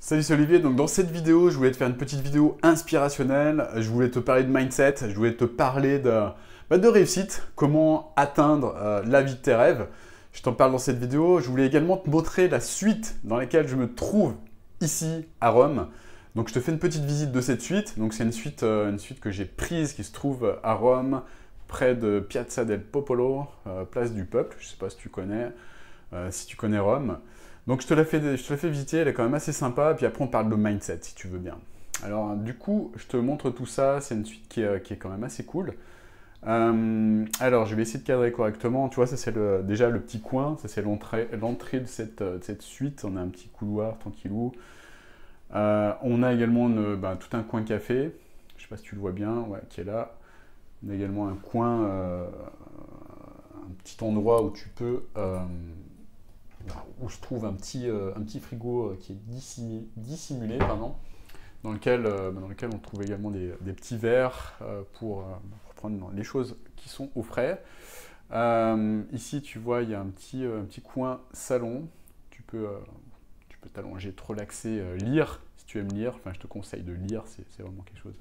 Salut, c'est Olivier. Donc dans cette vidéo, je voulais te faire une petite vidéo inspirationnelle. Je voulais te parler de mindset, je voulais te parler de réussite, comment atteindre la vie de tes rêves. Je t'en parle dans cette vidéo. Je voulais également te montrer la suite dans laquelle je me trouve ici à Rome. Donc je te fais une petite visite de cette suite. Donc c'est une suite que j'ai prise qui se trouve à Rome, près de Piazza del Popolo, place du peuple. Je ne sais pas si tu connais Rome. Donc je te la fais visiter, elle est quand même assez sympa, puis après on parle de mindset si tu veux bien. Alors du coup, je te montre tout ça, c'est une suite qui est quand même assez cool. Alors je vais essayer de cadrer correctement, tu vois ça c'est déjà le petit coin, ça c'est l'entrée de cette suite, on a un petit couloir tranquillou. On a également tout un coin café, je sais pas si tu le vois bien, ouais, qui est là. On a également un coin, un petit endroit où tu peux... où se trouve un petit frigo qui est dissimulé, pardon, dans lequel on trouve également des petits verres pour prendre les choses qui sont au frais. Ici, tu vois, il y a un petit coin salon. Tu peux t'allonger, te relaxer, lire, si tu aimes lire. Enfin, je te conseille de lire, c'est vraiment quelque chose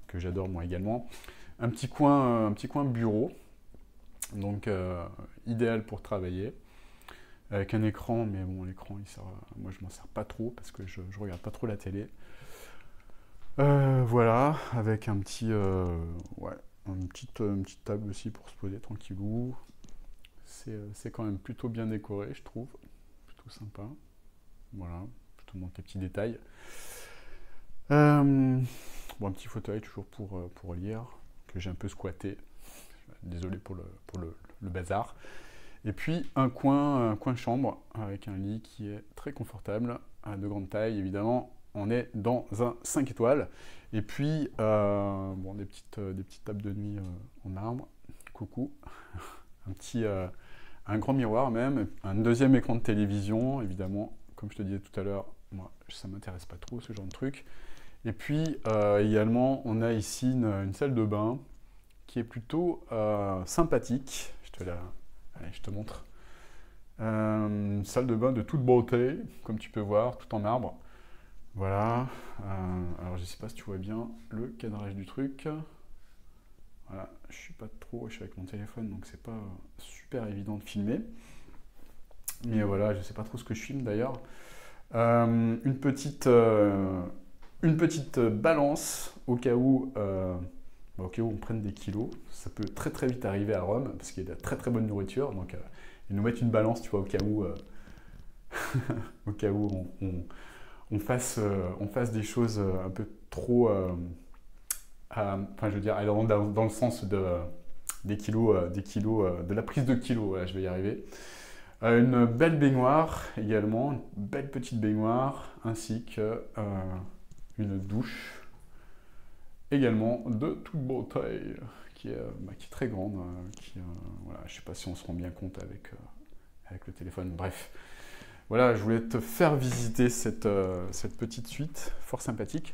que j'adore moi également. Un petit coin bureau, donc idéal pour travailler. Avec un écran, mais bon, l'écran, moi je m'en sers pas trop parce que je regarde pas trop la télé. Voilà, avec une petite table aussi pour se poser tranquillou. C'est quand même plutôt bien décoré, je trouve. Plutôt sympa. Voilà, je te montre les petits détails. Bon, un petit fauteuil toujours pour lire, que j'ai un peu squatté. Désolé pour le bazar. Et puis un coin chambre avec un lit qui est très confortable, de grande taille évidemment. On est dans un 5 étoiles. Et puis des petites tables de nuit en marbre. Coucou. Un grand miroir même. Un deuxième écran de télévision évidemment. Comme je te disais tout à l'heure, moi ça m'intéresse pas trop ce genre de truc. Et puis également on a ici une salle de bain qui est plutôt sympathique. Allez, je te montre. Salle de bain de toute beauté, comme tu peux voir, tout en marbre. Voilà. Alors, je ne sais pas si tu vois bien le cadrage du truc. Voilà, je suis avec mon téléphone, donc c'est pas super évident de filmer. Mais voilà, je ne sais pas trop ce que je filme d'ailleurs. Une petite balance au cas où on prenne des kilos. Ça peut très très vite arriver à Rome parce qu'il y a de la très très bonne nourriture. Donc ils nous mettent une balance, tu vois, au cas où, on fasse des choses un peu trop, enfin je veux dire, allant dans le sens des kilos, de la prise de kilos. Voilà, je vais y arriver. Une belle baignoire également, une belle petite baignoire, ainsi que une douche également de toute beauté, qui est très grande, voilà, je ne sais pas si on se rend bien compte avec le téléphone, bref. Voilà, je voulais te faire visiter cette petite suite, fort sympathique.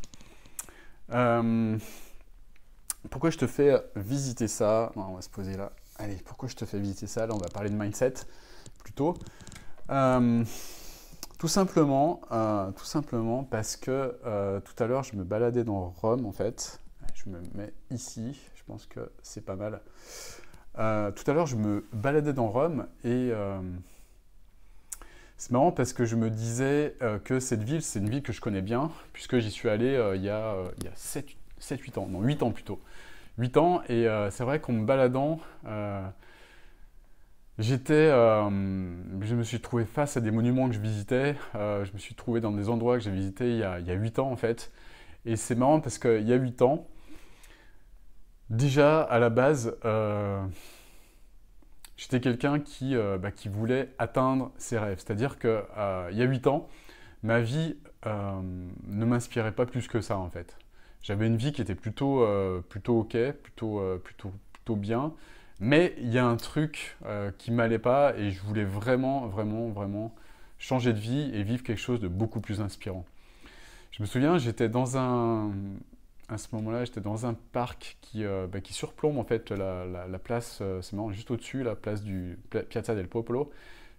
Pourquoi je te fais visiter ça? Non, on va se poser là. Allez, pourquoi je te fais visiter ça? Là, on va parler de mindset, plutôt. Tout simplement parce que tout à l'heure, je me baladais dans Rome, en fait. Je me mets ici, je pense que c'est pas mal. Tout à l'heure, je me baladais dans Rome et c'est marrant parce que je me disais que cette ville, c'est une ville que je connais bien, puisque j'y suis allé il y a 7-8 ans, non 8 ans plutôt. 8 ans, et c'est vrai qu'en me baladant, je me suis trouvé face à des monuments que je visitais, je me suis trouvé dans des endroits que j'ai visités il y a 8 ans en fait. Et c'est marrant parce qu'il y a 8 ans, déjà à la base, j'étais quelqu'un qui voulait atteindre ses rêves. C'est-à-dire qu'il y a 8 ans, ma vie ne m'inspirait pas plus que ça en fait. J'avais une vie qui était plutôt ok, plutôt bien. Mais il y a un truc qui m'allait pas et je voulais vraiment, vraiment, vraiment changer de vie et vivre quelque chose de beaucoup plus inspirant. Je me souviens, à ce moment-là, j'étais dans un parc qui surplombe en fait la place, c'est marrant, juste au-dessus, la place du Piazza del Popolo.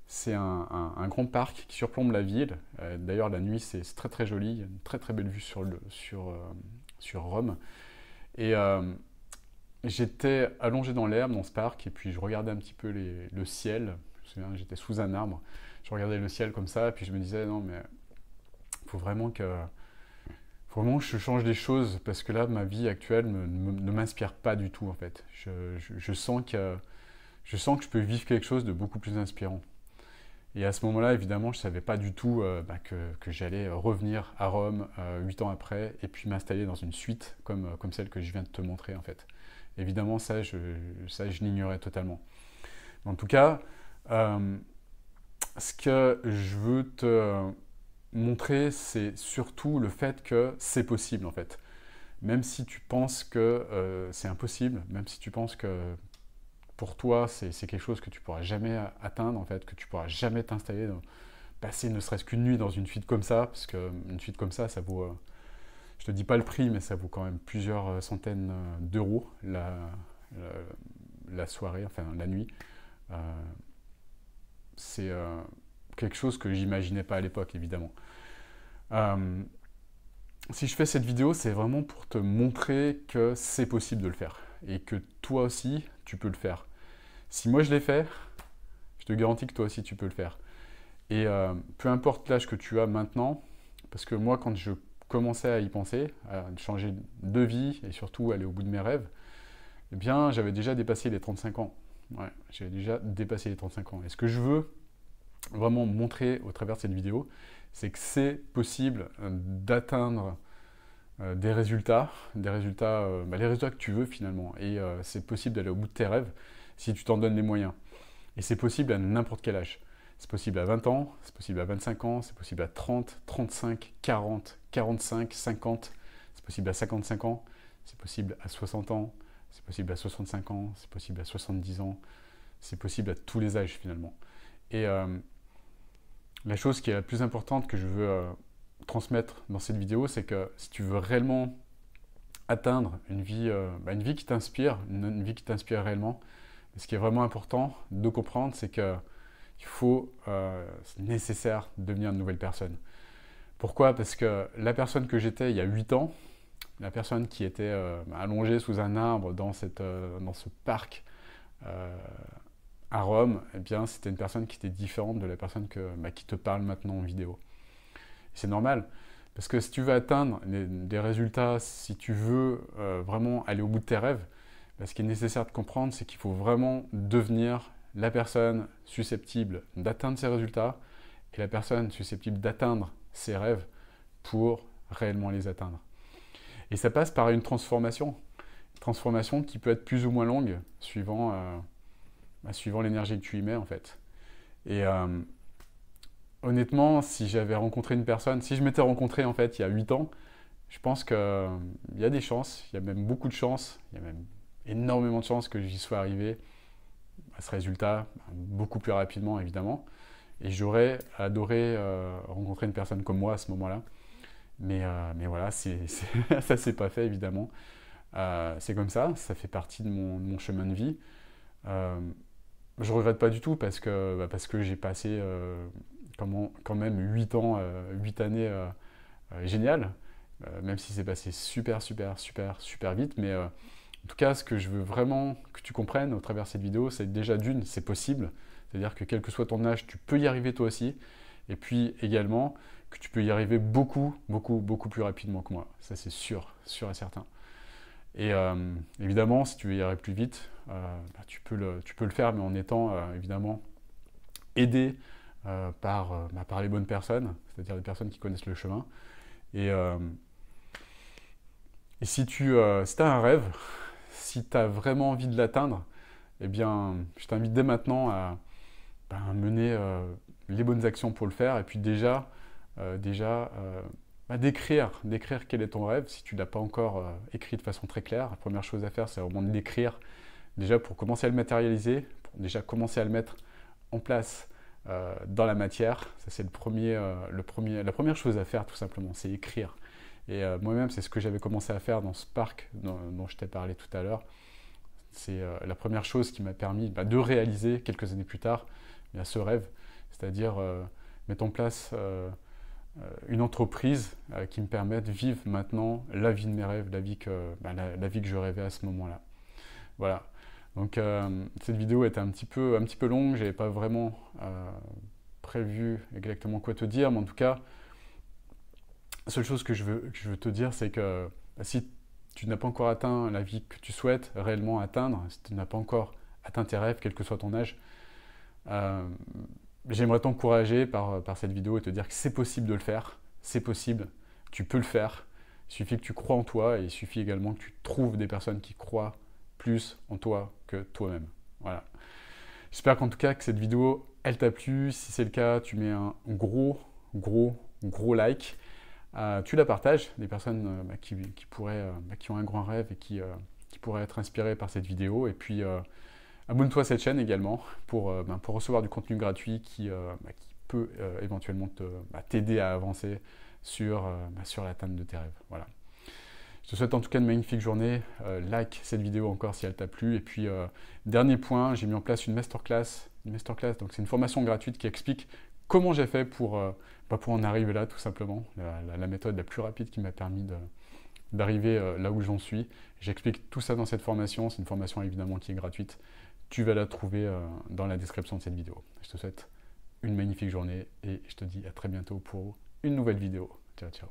C'est un grand parc qui surplombe la ville. D'ailleurs, la nuit, c'est très très joli. Il y a une très très belle vue sur Rome. Et j'étais allongé dans l'herbe dans ce parc et puis je regardais un petit peu le ciel. Je me souviens, j'étais sous un arbre. Je regardais le ciel comme ça et puis je me disais non mais il faut vraiment que je change des choses parce que là ma vie actuelle ne m'inspire pas du tout en fait. Je sens que je peux vivre quelque chose de beaucoup plus inspirant. Et à ce moment-là, évidemment, je ne savais pas du tout que j'allais revenir à Rome 8 ans après et puis m'installer dans une suite comme celle que je viens de te montrer en fait. Évidemment, ça, je l'ignorais totalement. En tout cas, ce que je veux te montrer, c'est surtout le fait que c'est possible en fait. Même si tu penses que c'est impossible, même si tu penses que pour toi, c'est quelque chose que tu pourras jamais atteindre, en fait, que tu pourras jamais t'installer, passer ne serait-ce qu'une nuit dans une suite comme ça, parce qu'une suite comme ça vaut, je te dis pas le prix, mais ça vaut quand même plusieurs centaines d'euros la soirée, enfin la nuit. C'est quelque chose que j'imaginais pas à l'époque, évidemment. Si je fais cette vidéo, c'est vraiment pour te montrer que c'est possible de le faire et que toi aussi, tu peux le faire. Si moi je l'ai fait, je te garantis que toi aussi tu peux le faire. Et peu importe l'âge que tu as maintenant, parce que moi quand je commençais à y penser, à changer de vie et surtout aller au bout de mes rêves, eh bien j'avais déjà dépassé les 35 ans. Ouais, j'avais déjà dépassé les 35 ans. Et ce que je veux vraiment montrer au travers de cette vidéo, c'est que c'est possible d'atteindre les résultats que tu veux finalement. Et c'est possible d'aller au bout de tes rêves si tu t'en donnes les moyens. Et c'est possible à n'importe quel âge. C'est possible à 20 ans, c'est possible à 25 ans, c'est possible à 30, 35, 40, 45, 50, c'est possible à 55 ans, c'est possible à 60 ans, c'est possible à 65 ans, c'est possible à 70 ans, c'est possible à tous les âges finalement. Et la chose qui est la plus importante que je veux transmettre dans cette vidéo, c'est que si tu veux réellement atteindre une vie qui t'inspire, une vie qui t'inspire réellement, ce qui est vraiment important de comprendre, c'est que c'est nécessaire de devenir une nouvelle personne. Pourquoi? Parce que la personne que j'étais il y a 8 ans, la personne qui était allongée sous un arbre dans ce parc à Rome, eh bien, c'était une personne qui était différente de la personne qui te parle maintenant en vidéo. C'est normal, parce que si tu veux atteindre des résultats, si tu veux vraiment aller au bout de tes rêves, ce qui est nécessaire de comprendre, c'est qu'il faut vraiment devenir la personne susceptible d'atteindre ses résultats et la personne susceptible d'atteindre ses rêves pour réellement les atteindre. Et ça passe par une transformation qui peut être plus ou moins longue, suivant l'énergie que tu y mets en fait. Et honnêtement, si j'avais rencontré une personne, si je m'étais rencontré en fait il y a 8 ans, je pense qu'il y a des chances, il y a même beaucoup de chances, il y a même énormément de chances que j'y sois arrivé à ce résultat beaucoup plus rapidement évidemment. Et j'aurais adoré rencontrer une personne comme moi à ce moment-là. Mais voilà, ça s'est pas fait évidemment. C'est comme ça fait partie de mon chemin de vie. Je regrette pas du tout parce que j'ai passé quand même 8 ans, 8 années géniales, même si c'est passé super vite. Mais en tout cas, ce que je veux vraiment que tu comprennes au travers de cette vidéo, c'est déjà d'une, c'est possible. C'est-à-dire que quel que soit ton âge, tu peux y arriver toi aussi. Et puis également, que tu peux y arriver beaucoup plus rapidement que moi. Ça, c'est sûr et certain. Et évidemment, si tu veux y arriver plus vite, tu peux le faire, mais en étant évidemment aidé par les bonnes personnes, c'est-à-dire les personnes qui connaissent le chemin. Et si tu as un rêve, si tu as vraiment envie de l'atteindre, eh bien, je t'invite dès maintenant à mener les bonnes actions pour le faire. Et puis déjà d'écrire quel est ton rêve. Si tu ne l'as pas encore écrit de façon très claire, la première chose à faire, c'est vraiment de l'écrire. Déjà pour commencer à le matérialiser, pour déjà commencer à le mettre en place dans la matière. Ça, c'est la première chose à faire tout simplement, c'est écrire. Et moi-même, c'est ce que j'avais commencé à faire dans ce parc dont je t'ai parlé tout à l'heure. C'est la première chose qui m'a permis de réaliser quelques années plus tard ce rêve. c'est-à-dire mettre en place une entreprise qui me permette de vivre maintenant la vie de mes rêves, la vie que je rêvais à ce moment-là. Voilà. Donc cette vidéo était un petit peu longue, j'avais pas vraiment prévu exactement quoi te dire, mais en tout cas, la seule chose que je veux te dire, c'est que si tu n'as pas encore atteint la vie que tu souhaites réellement atteindre, si tu n'as pas encore atteint tes rêves, quel que soit ton âge, j'aimerais t'encourager par cette vidéo et te dire que c'est possible de le faire, c'est possible, tu peux le faire, il suffit que tu crois en toi et il suffit également que tu trouves des personnes qui croient plus en toi que toi-même. Voilà. J'espère qu'en tout cas que cette vidéo, elle t'a plu. Si c'est le cas, tu mets un gros like. Tu la partages, des personnes qui ont un grand rêve et qui pourraient être inspirées par cette vidéo. Et puis, abonne-toi à cette chaîne également pour recevoir du contenu gratuit qui peut éventuellement t'aider à avancer sur l'atteinte de tes rêves. Voilà. Je te souhaite en tout cas une magnifique journée. Like cette vidéo encore si elle t'a plu. Et puis, dernier point, j'ai mis en place une masterclass. Donc, c'est une formation gratuite qui explique comment j'ai fait pour en arriver là, tout simplement. La méthode la plus rapide qui m'a permis d'arriver là où j'en suis. J'explique tout ça dans cette formation. C'est une formation évidemment qui est gratuite. Tu vas la trouver dans la description de cette vidéo. Je te souhaite une magnifique journée et je te dis à très bientôt pour une nouvelle vidéo. Ciao, ciao.